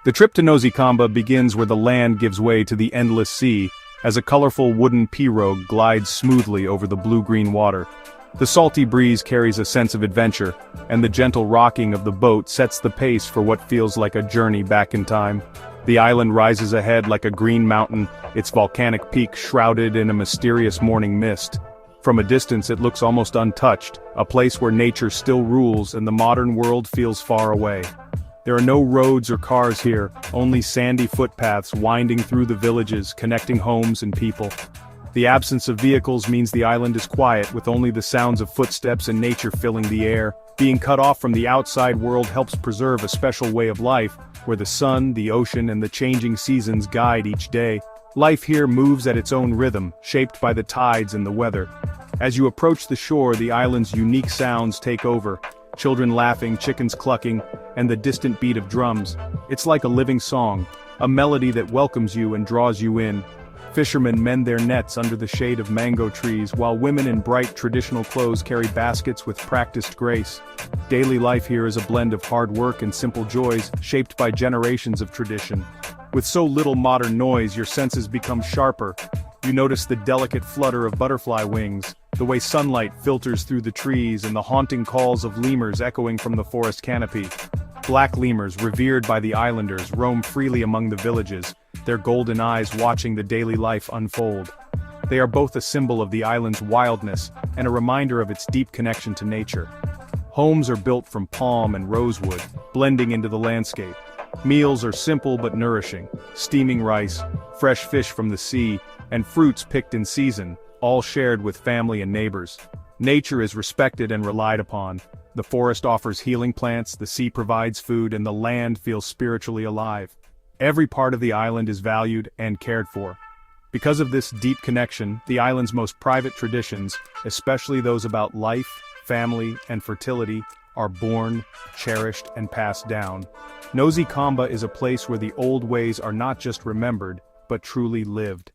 The trip to Nosy Kamba begins where the land gives way to the endless sea, as a colorful wooden pirogue glides smoothly over the blue-green water. The salty breeze carries a sense of adventure, and the gentle rocking of the boat sets the pace for what feels like a journey back in time. The island rises ahead like a green mountain, its volcanic peak shrouded in a mysterious morning mist. From a distance it looks almost untouched, a place where nature still rules and the modern world feels far away. There are no roads or cars here, only sandy footpaths winding through the villages, connecting homes and people. The absence of vehicles means the island is quiet, with only the sounds of footsteps and nature filling the air. Being cut off from the outside world helps preserve a special way of life, where the sun, the ocean, and the changing seasons guide each day. Life here moves at its own rhythm, shaped by the tides and the weather. As you approach the shore, the island's unique sounds take over. Children laughing, chickens clucking, and the distant beat of drums. It's like a living song, a melody that welcomes you and draws you in. Fishermen mend their nets under the shade of mango trees, while women in bright traditional clothes carry baskets with practiced grace. Daily life here is a blend of hard work and simple joys, shaped by generations of tradition. With so little modern noise, your senses become sharper. You notice the delicate flutter of butterfly wings, the way sunlight filters through the trees, and the haunting calls of lemurs echoing from the forest canopy. Black lemurs, revered by the islanders, roam freely among the villages, their golden eyes watching the daily life unfold. They are both a symbol of the island's wildness and a reminder of its deep connection to nature. Homes are built from palm and rosewood, blending into the landscape. Meals are simple but nourishing, steaming rice, fresh fish from the sea, and fruits picked in season, all shared with family and neighbors. Nature is respected and relied upon. The forest offers healing plants, the sea provides food, and the land feels spiritually alive. Every part of the island is valued and cared for. Because of this deep connection, the island's most private traditions, especially those about life, family, and fertility, are born, cherished, and passed down. Nosy Kamba is a place where the old ways are not just remembered, but truly lived.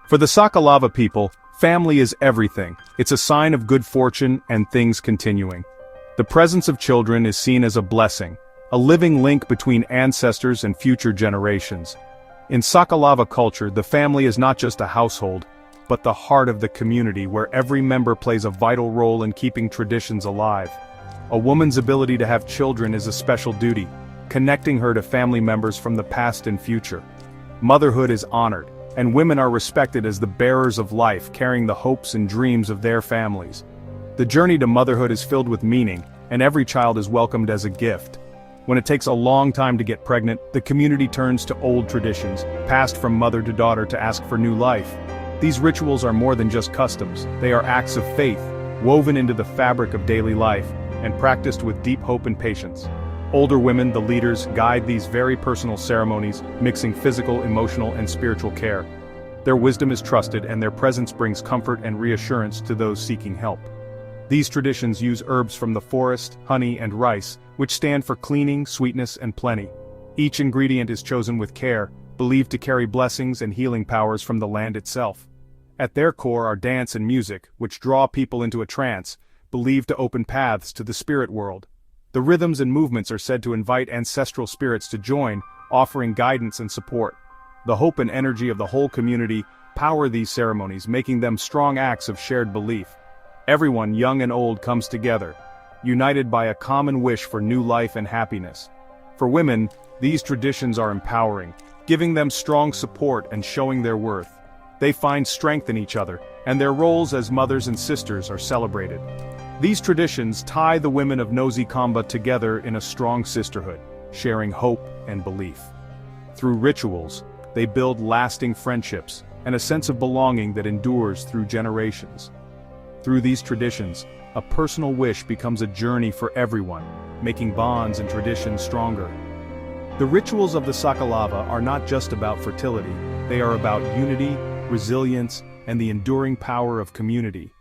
For the Sakalava people, family is everything. It's a sign of good fortune and things continuing. The presence of children is seen as a blessing, a living link between ancestors and future generations. In Sakalava culture, the family is not just a household, but the heart of the community where every member plays a vital role in keeping traditions alive. A woman's ability to have children is a special duty, connecting her to family members from the past and future. Motherhood is honored, and women are respected as the bearers of life, carrying the hopes and dreams of their families. The journey to motherhood is filled with meaning, and every child is welcomed as a gift. When it takes a long time to get pregnant, the community turns to old traditions, passed from mother to daughter, to ask for new life. These rituals are more than just customs, they are acts of faith, woven into the fabric of daily life, and practiced with deep hope and patience. Older women, the leaders, guide these very personal ceremonies, mixing physical, emotional, and spiritual care. Their wisdom is trusted, and their presence brings comfort and reassurance to those seeking help. These traditions use herbs from the forest, honey, and rice, which stand for cleaning, sweetness, and plenty. Each ingredient is chosen with care, believed to carry blessings and healing powers from the land itself. At their core are dance and music, which draw people into a trance, believed to open paths to the spirit world. The rhythms and movements are said to invite ancestral spirits to join, offering guidance and support. The hope and energy of the whole community power these ceremonies, making them strong acts of shared belief. Everyone, young and old, comes together, united by a common wish for new life and happiness. For women, these traditions are empowering, giving them strong support and showing their worth. They find strength in each other, and their roles as mothers and sisters are celebrated. These traditions tie the women of Nosy Kamba together in a strong sisterhood, sharing hope and belief. Through rituals, they build lasting friendships and a sense of belonging that endures through generations. Through these traditions, a personal wish becomes a journey for everyone, making bonds and traditions stronger. The rituals of the Sakalava are not just about fertility, they are about unity, resilience, and the enduring power of community.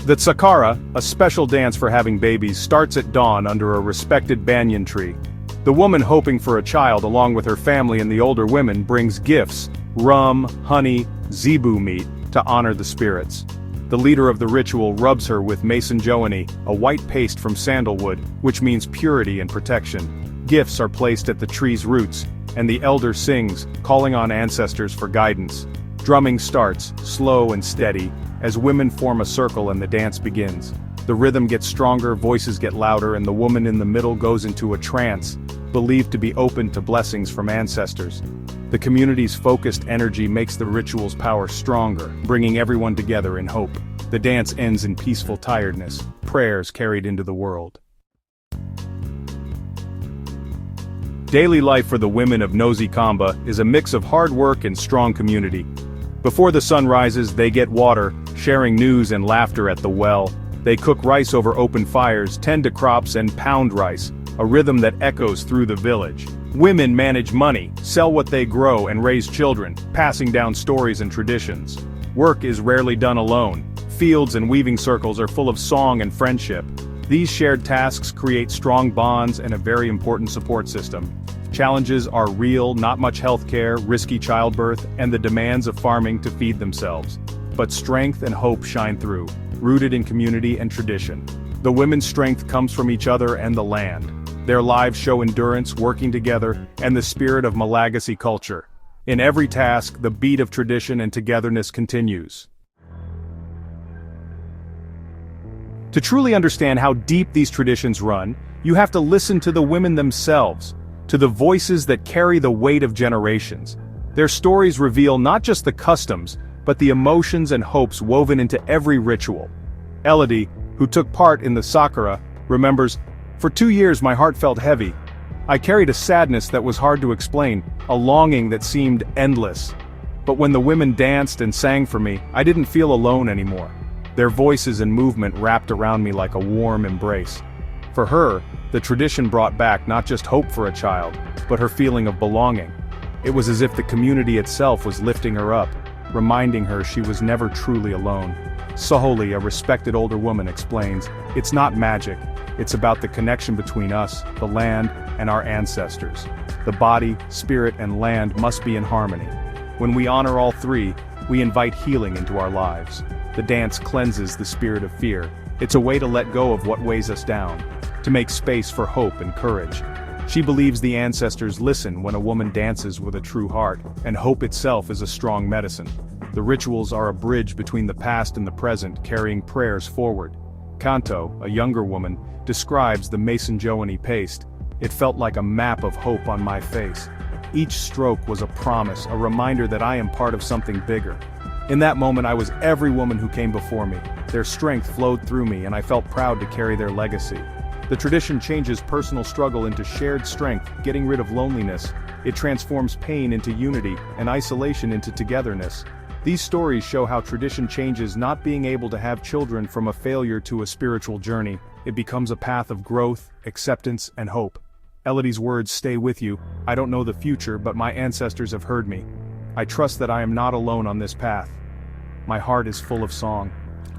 The Tsakara, a special dance for having babies, starts at dawn under a respected banyan tree. The woman hoping for a child, along with her family and the older women, brings gifts, rum, honey, zebu meat, to honor the spirits. The leader of the ritual rubs her with mason-joany, a white paste from sandalwood, which means purity and protection. Gifts are placed at the tree's roots, and the elder sings, calling on ancestors for guidance. Drumming starts, slow and steady, as women form a circle and the dance begins. The rhythm gets stronger, voices get louder, and the woman in the middle goes into a trance, believed to be open to blessings from ancestors. The community's focused energy makes the ritual's power stronger, bringing everyone together in hope. The dance ends in peaceful tiredness, prayers carried into the world. Daily life for the women of Nosy Kamba is a mix of hard work and strong community. Before the sun rises, they get water, sharing news and laughter at the well. They cook rice over open fires, tend to crops and pound rice, a rhythm that echoes through the village. Women manage money, sell what they grow and raise children, passing down stories and traditions. Work is rarely done alone. Fields and weaving circles are full of song and friendship. These shared tasks create strong bonds and a very important support system. Challenges are real, not much health care, risky childbirth, and the demands of farming to feed themselves. But strength and hope shine through, rooted in community and tradition. The women's strength comes from each other and the land. Their lives show endurance, working together, and the spirit of Malagasy culture. In every task, the beat of tradition and togetherness continues. To truly understand how deep these traditions run, you have to listen to the women themselves, to the voices that carry the weight of generations. Their stories reveal not just the customs, but the emotions and hopes woven into every ritual. Elodie, who took part in the sakura, remembers, "For 2 years my heart felt heavy. I carried a sadness that was hard to explain, a longing that seemed endless. But when the women danced and sang for me, I didn't feel alone anymore. Their voices and movement wrapped around me like a warm embrace." For her, the tradition brought back not just hope for a child, but her feeling of belonging. It was as if the community itself was lifting her up, reminding her she was never truly alone. Soholi, a respected older woman, explains, "It's not magic, it's about the connection between us, the land, and our ancestors. The body, spirit, and land must be in harmony. When we honor all three, we invite healing into our lives. The dance cleanses the spirit of fear. It's a way to let go of what weighs us down, to make space for hope and courage." She believes the ancestors listen when a woman dances with a true heart, and hope itself is a strong medicine. The rituals are a bridge between the past and the present, carrying prayers forward. Kanto, a younger woman, describes the mason-joany paste. "It felt like a map of hope on my face. Each stroke was a promise, a reminder that I am part of something bigger. In that moment I was every woman who came before me. Their strength flowed through me and I felt proud to carry their legacy." The tradition changes personal struggle into shared strength, getting rid of loneliness. It transforms pain into unity, and isolation into togetherness. These stories show how tradition changes not being able to have children from a failure to a spiritual journey. It becomes a path of growth, acceptance, and hope. Elodie's words stay with you. "I don't know the future, but my ancestors have heard me. I trust that I am not alone on this path. My heart is full of song."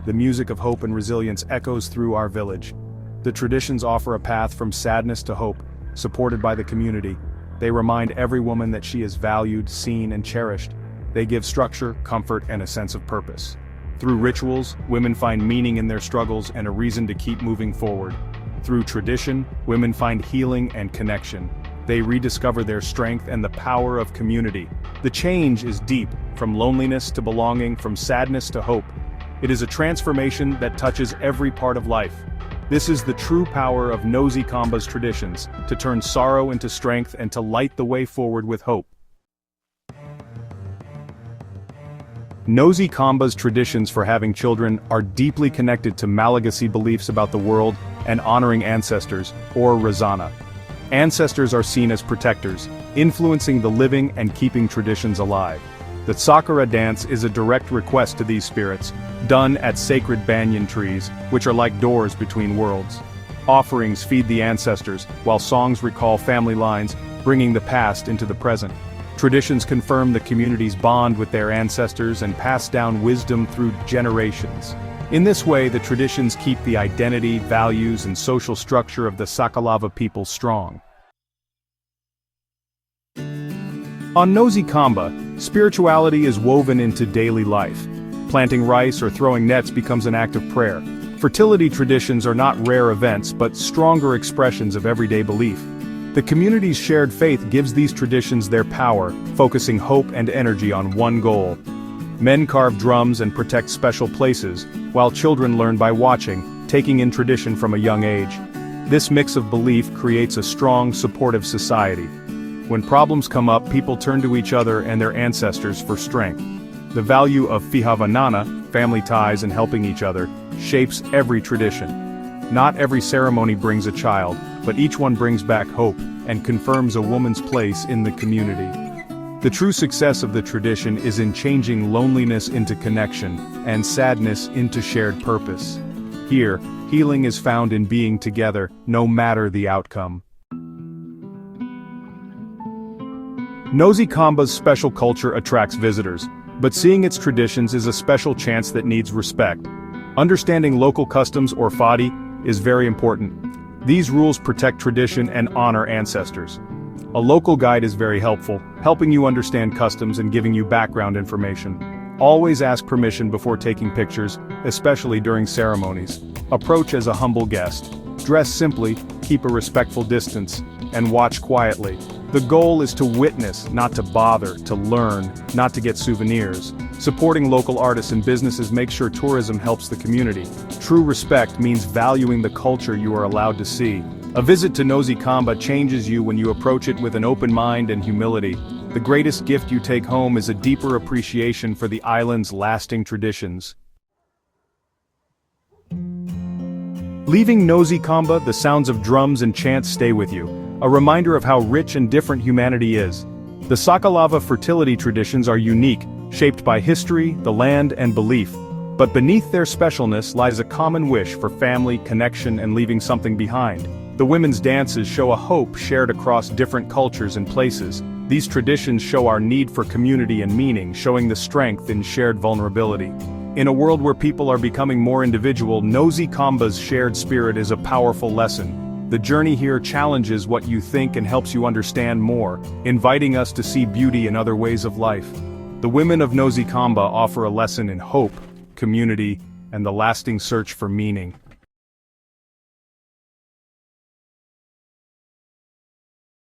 The music of hope and resilience echoes through our village. The traditions offer a path from sadness to hope, supported by the community. They remind every woman that she is valued, seen, and cherished. They give structure, comfort, and a sense of purpose. Through rituals, women find meaning in their struggles and a reason to keep moving forward. Through tradition, women find healing and connection. They rediscover their strength and the power of community. The change is deep, from loneliness to belonging, from sadness to hope. It is a transformation that touches every part of life. This is the true power of Nosy Kamba's traditions, to turn sorrow into strength and to light the way forward with hope. Nosy Kamba's traditions for having children are deeply connected to Malagasy beliefs about the world and honoring ancestors, or Razana. Ancestors are seen as protectors, influencing the living and keeping traditions alive. The Sakura dance is a direct request to these spirits, done at sacred banyan trees, which are like doors between worlds. Offerings feed the ancestors, while songs recall family lines, bringing the past into the present. Traditions confirm the community's bond with their ancestors and pass down wisdom through generations. In this way, the traditions keep the identity, values, and social structure of the Sakalava people strong. On Nosy Kamba, spirituality is woven into daily life. Planting rice or throwing nets becomes an act of prayer. Fertility traditions are not rare events but stronger expressions of everyday belief. The community's shared faith gives these traditions their power, focusing hope and energy on one goal. Men carve drums and protect special places, while children learn by watching, taking in tradition from a young age. This mix of belief creates a strong, supportive society. When problems come up, people turn to each other and their ancestors for strength. The value of fihavanana, family ties and helping each other, shapes every tradition. Not every ceremony brings a child, but each one brings back hope and confirms a woman's place in the community. The true success of the tradition is in changing loneliness into connection and sadness into shared purpose. Here, healing is found in being together, no matter the outcome. Nosy Kamba's special culture attracts visitors, but seeing its traditions is a special chance that needs respect. Understanding local customs or fadi is very important. These rules protect tradition and honor ancestors. A local guide is very helpful, helping you understand customs and giving you background information. Always ask permission before taking pictures, especially during ceremonies. Approach as a humble guest. Dress simply, keep a respectful distance, and watch quietly. The goal is to witness, not to bother, to learn, not to get souvenirs. Supporting local artists and businesses makes sure tourism helps the community. True respect means valuing the culture you are allowed to see. A visit to Nosy Kamba changes you when you approach it with an open mind and humility. The greatest gift you take home is a deeper appreciation for the island's lasting traditions. Leaving Nosy Kamba, the sounds of drums and chants stay with you, a reminder of how rich and different humanity is. The Sakalava fertility traditions are unique, shaped by history, the land, and belief. But beneath their specialness lies a common wish for family, connection, and leaving something behind. The women's dances show a hope shared across different cultures and places. These traditions show our need for community and meaning, showing the strength in shared vulnerability. In a world where people are becoming more individual, Nosy Kamba's shared spirit is a powerful lesson. The journey here challenges what you think and helps you understand more, inviting us to see beauty in other ways of life. The women of Nosy Kamba offer a lesson in hope, community, and the lasting search for meaning.